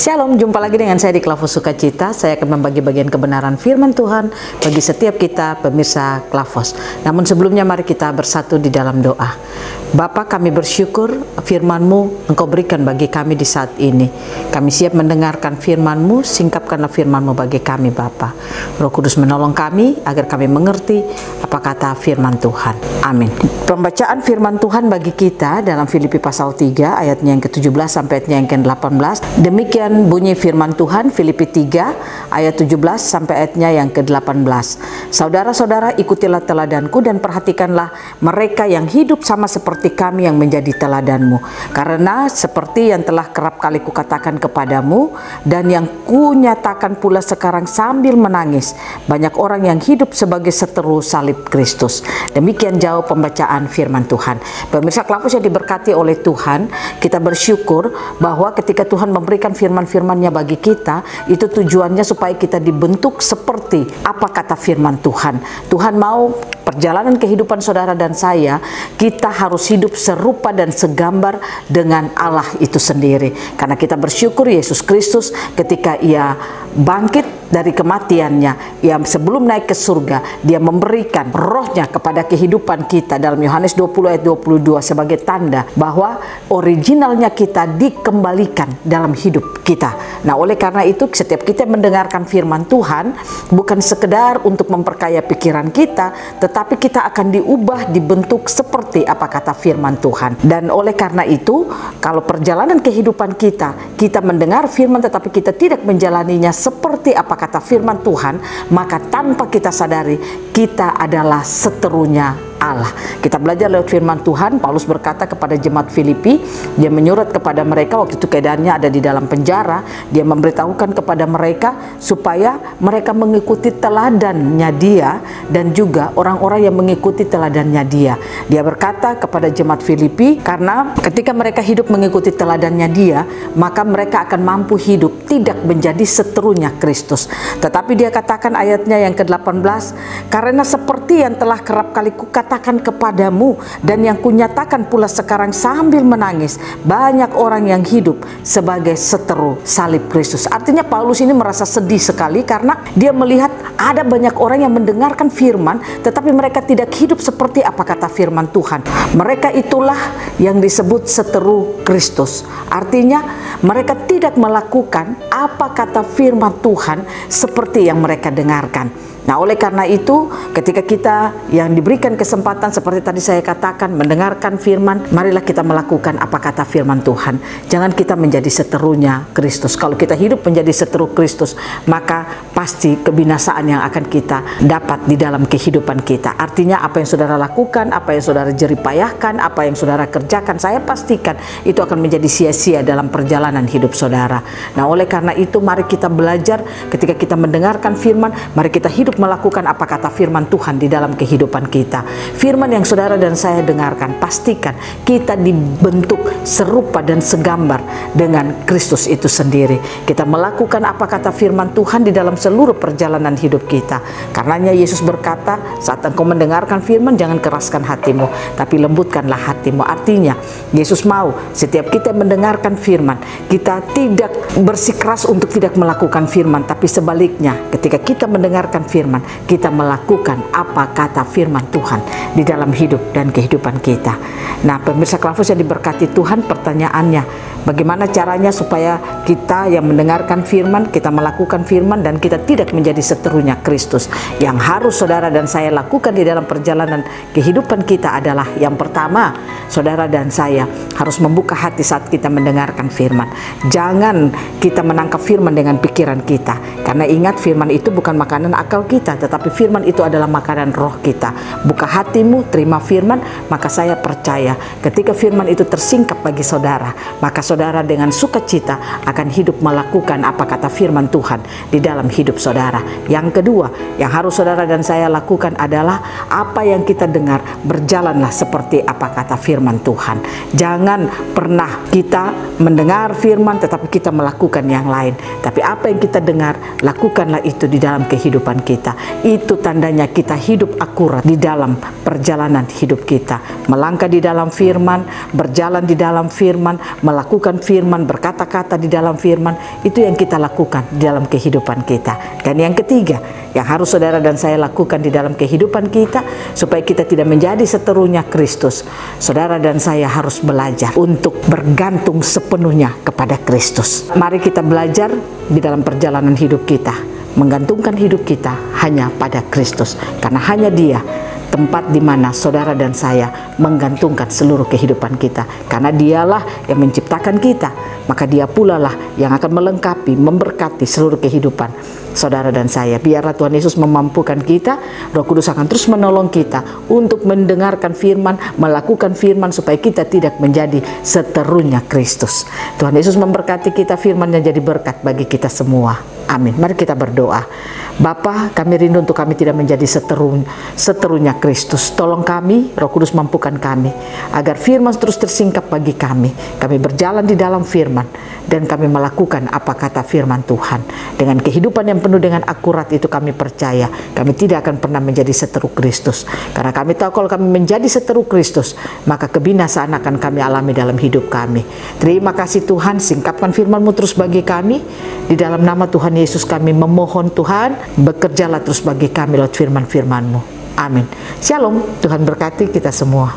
Shalom, jumpa lagi dengan saya di Klavos Sukacita. Saya akan membagi bagian kebenaran firman Tuhan bagi setiap kita pemirsa Klavos. Namun sebelumnya mari kita bersatu di dalam doa. Bapa, kami bersyukur firman-Mu Engkau berikan bagi kami di saat ini. Kami siap mendengarkan firman-Mu, singkapkanlah firman-Mu bagi kami Bapa. Roh Kudus menolong kami agar kami mengerti apa kata firman Tuhan. Amin. Pembacaan firman Tuhan bagi kita dalam Filipi pasal 3 ayatnya yang ke-17 sampai ayatnya yang ke-18. Demikian bunyi firman Tuhan, Filipi 3 ayat 17 sampai ayatnya yang ke-18. Saudara-saudara, ikutilah teladanku dan perhatikanlah mereka yang hidup sama seperti kami yang menjadi teladanmu. Karena seperti yang telah kerap kali kukatakan kepadamu dan yang kunyatakan pula sekarang sambil menangis, banyak orang yang hidup sebagai seteru salib Kristus. Demikian jauh pembacaan firman Tuhan. Pemirsa Klavos yang diberkati oleh Tuhan, kita bersyukur bahwa ketika Tuhan memberikan firman-firman-Nya bagi kita, itu tujuannya supaya kita dibentuk seperti apa kata firman Tuhan. Tuhan mau perjalanan kehidupan saudara dan saya, kita harus hidup serupa dan segambar dengan Allah itu sendiri. Karena kita bersyukur Yesus Kristus ketika Ia bangkit dari kematiannya, Ia sebelum naik ke surga, Dia memberikan rohnya kepada kehidupan kita dalam Yohanes 20 ayat 22 sebagai tanda bahwa originalnya kita dikembalikan dalam hidup kita. Nah, oleh karena itu setiap kita mendengarkan firman Tuhan bukan sekedar untuk memperkaya pikiran kita, tetapi kita akan diubah, dibentuk seperti apa kata firman Tuhan. Dan oleh karena itu, kalau perjalanan kehidupan kita mendengar firman tetapi kita tidak menjalaninya seperti apa kata firman Tuhan, maka tanpa kita sadari kita adalah seterunya Allah. Kita belajar lewat firman Tuhan. Paulus berkata kepada jemaat Filipi, dia menyurat kepada mereka waktu itu keadaannya ada di dalam penjara. Dia memberitahukan kepada mereka supaya mereka mengikuti teladannya dia dan juga orang-orang yang mengikuti teladannya dia. Dia berkata kepada jemaat Filipi, karena ketika mereka hidup mengikuti teladannya dia, maka mereka akan mampu hidup tidak menjadi seterunya Kristus. Tetapi dia katakan ayatnya yang ke-18, karena seperti yang telah kerap kali kukatakan kepadamu dan yang kunyatakan pula sekarang sambil menangis, banyak orang yang hidup sebagai seteru salib Kristus. Artinya Paulus ini merasa sedih sekali karena dia melihat ada banyak orang yang mendengarkan firman tetapi mereka tidak hidup seperti apa kata firman Tuhan. Mereka itulah yang disebut seteru Kristus. Artinya mereka tidak melakukan apa kata firman Tuhan seperti yang mereka dengarkan. Nah, oleh karena itu, ketika kita yang diberikan kesempatan seperti tadi saya katakan mendengarkan firman, marilah kita melakukan apa kata firman Tuhan. Jangan kita menjadi seterunya Kristus. Kalau kita hidup menjadi seteru Kristus, maka pasti kebinasaan yang akan kita dapat di dalam kehidupan kita. Artinya apa yang saudara lakukan, apa yang saudara jeripayahkan, apa yang saudara kerjakan, saya pastikan itu akan menjadi sia-sia dalam perjalanan hidup saudara. Nah, oleh karena itu mari kita belajar ketika kita mendengarkan firman, mari kita hidup melakukan apa kata firman Tuhan di dalam kehidupan kita. Firman yang saudara dan saya dengarkan, pastikan kita dibentuk serupa dan segambar dengan Kristus itu sendiri. Kita melakukan apa kata firman Tuhan di dalam seluruh perjalanan hidup kita. Karenanya Yesus berkata, saat engkau mendengarkan firman, jangan keraskan hatimu, tapi lembutkanlah hatimu. Artinya Yesus mau setiap kita mendengarkan firman, kita tidak bersikeras untuk tidak melakukan firman, tapi sebaliknya ketika kita mendengarkan firman, kita melakukan apa kata firman Tuhan di dalam hidup dan kehidupan kita. Nah, pemirsa Klavos yang diberkati Tuhan, pertanyaannya, bagaimana caranya supaya kita yang mendengarkan firman, kita melakukan firman dan kita tidak menjadi seterunya Kristus? Yang harus saudara dan saya lakukan di dalam perjalanan kehidupan kita adalah yang pertama, saudara dan saya harus membuka hati saat kita mendengarkan firman. Jangan kita menangkap firman dengan pikiran kita, karena ingat firman itu bukan makanan akal kita, tetapi firman itu adalah makanan roh kita. Buka hatimu, terima firman, maka saya percaya ketika firman itu tersingkap bagi saudara, maka saudara dengan sukacita akan hidup melakukan apa kata firman Tuhan di dalam hidup hidup saudara. Yang kedua, yang harus saudara dan saya lakukan adalah apa yang kita dengar, berjalanlah seperti apa kata firman Tuhan. Jangan pernah kita mendengar firman tetapi kita melakukan yang lain. Tapi apa yang kita dengar, lakukanlah itu di dalam kehidupan kita. Itu tandanya kita hidup akurat di dalam perjalanan hidup kita. Melangkah di dalam firman, berjalan di dalam firman, melakukan firman, berkata-kata di dalam firman. Itu yang kita lakukan di dalam kehidupan kita. Dan yang ketiga, yang harus saudara dan saya lakukan di dalam kehidupan kita supaya kita tidak menjadi seterunya Kristus. Saudara dan saya harus belajar untuk bergantung sepenuhnya kepada Kristus. Mari kita belajar di dalam perjalanan hidup kita, menggantungkan hidup kita hanya pada Kristus, karena hanya Dia tempat di mana saudara dan saya menggantungkan seluruh kehidupan kita. Karena Dialah yang menciptakan kita, maka Dia pula lah yang akan melengkapi, memberkati seluruh kehidupan saudara dan saya. Biarlah Tuhan Yesus memampukan kita, Roh Kudus akan terus menolong kita untuk mendengarkan firman, melakukan firman, supaya kita tidak menjadi seterunya Kristus. Tuhan Yesus memberkati kita, firman yang jadi berkat bagi kita semua. Amin. Mari kita berdoa. Bapa, kami rindu untuk kami tidak menjadi seterunya Kristus. Tolong kami, Roh Kudus mampukan kami, agar firman terus tersingkap bagi kami. Kami berjalan di dalam firman, dan kami melakukan apa kata firman Tuhan. Dengan kehidupan yang penuh dengan akurat itu kami percaya, kami tidak akan pernah menjadi seteru Kristus. Karena kami tahu kalau kami menjadi seteru Kristus, maka kebinasaan akan kami alami dalam hidup kami. Terima kasih Tuhan, singkapkan firman-Mu terus bagi kami. Di dalam nama Tuhan Yesus kami memohon Tuhan, bekerjalah terus bagi kami lewat firman-firman-Mu. Amin. Shalom, Tuhan berkati kita semua.